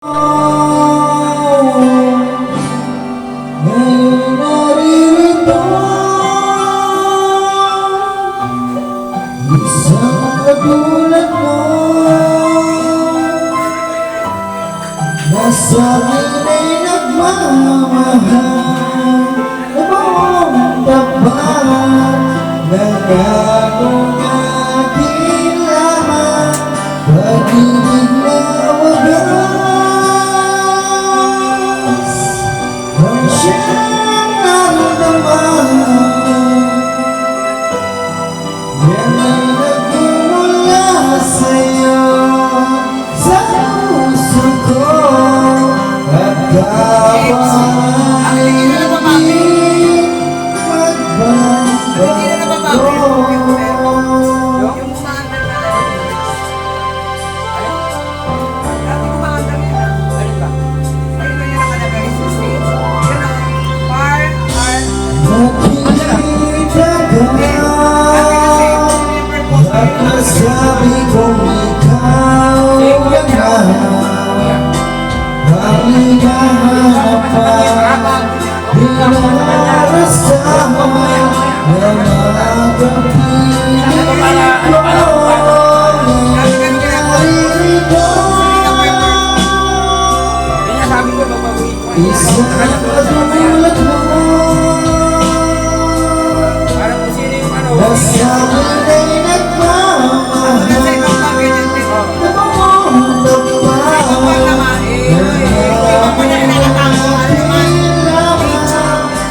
Ngayon naririto isang katulad mo na sa akin ay nagmamahal na buong tapat nangakong aking laman pag-ibig na wagas ang siyang naramdaman yan ay nagmumula sa'yo sa puso ko at kapag hindi magbabago. Nakita ka at nasabi kong ikaw ang hinahanap pa pinarasahan ng mga piling ko naririto isang katulad mo sa akin ay nagmamahal na buong tapat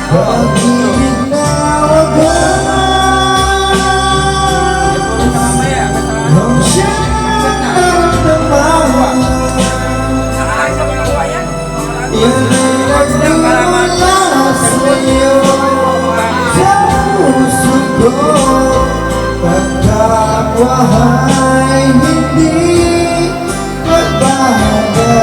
pag-ibig na wagas ang siyang naramdaman yan ay nagmumula sa'yo sa puso ko pagkakwahay hindi magbabago.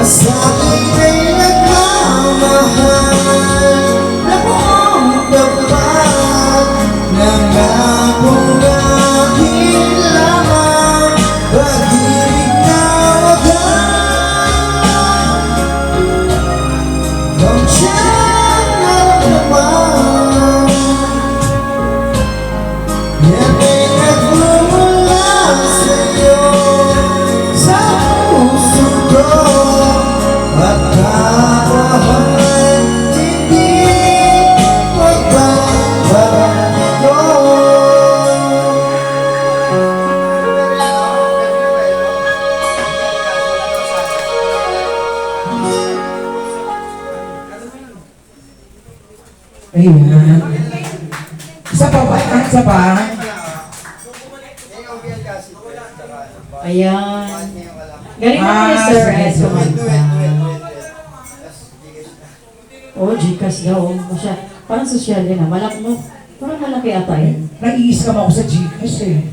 Sa akin ay nagmamahal na buong tapat nangakong aking laman pag-ibig na wagas ang siyang naramdaman yan ay nagmumula sa'yo sa puso ko at kapahal hindi magbabago. Ayan. Isa pa ba? Isa pa? Ayan. Galing naman ni Sir Ed kumanta. Oh, Gcash daw. Parang social din ah. Parang malaki ata yun. Naiiskam ako sa Gcash eh.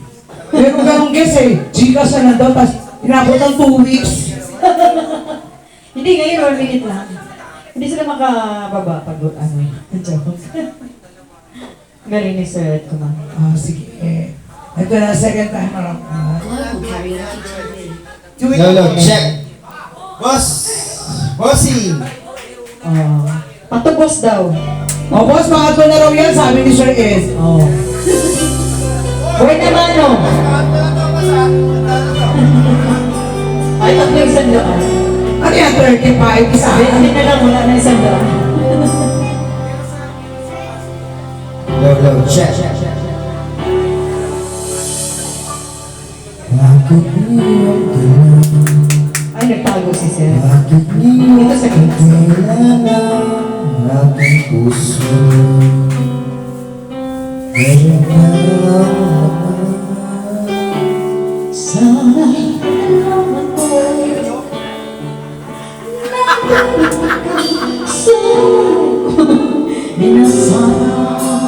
Pero ganun guess eh. Gcash na daw, tapos inabot ng 2 weeks. Hindi, ngayon 1 minute lang. Hindi sila makababa pag ano. Joke. Galing ni Sir Ed kumanta. Ah, sige. Ito na, second time around. Lolo, check. Boss! Bossy! Oh. Patubos daw. Oh, boss, pangatlo na raw yan, sabi ni Sir S. Oh. Uy naman oh. Ay, tatlo isang doon. Ano yan, 35? Isa? Hindi na lang, wala na isang doon. Lolo, check. Bakit niyong kailangan? Ay, nagtago si Sir. Bakit niyong Ito sa kids. kailangan aking puso? Meron na Sana'y nalaman mo'y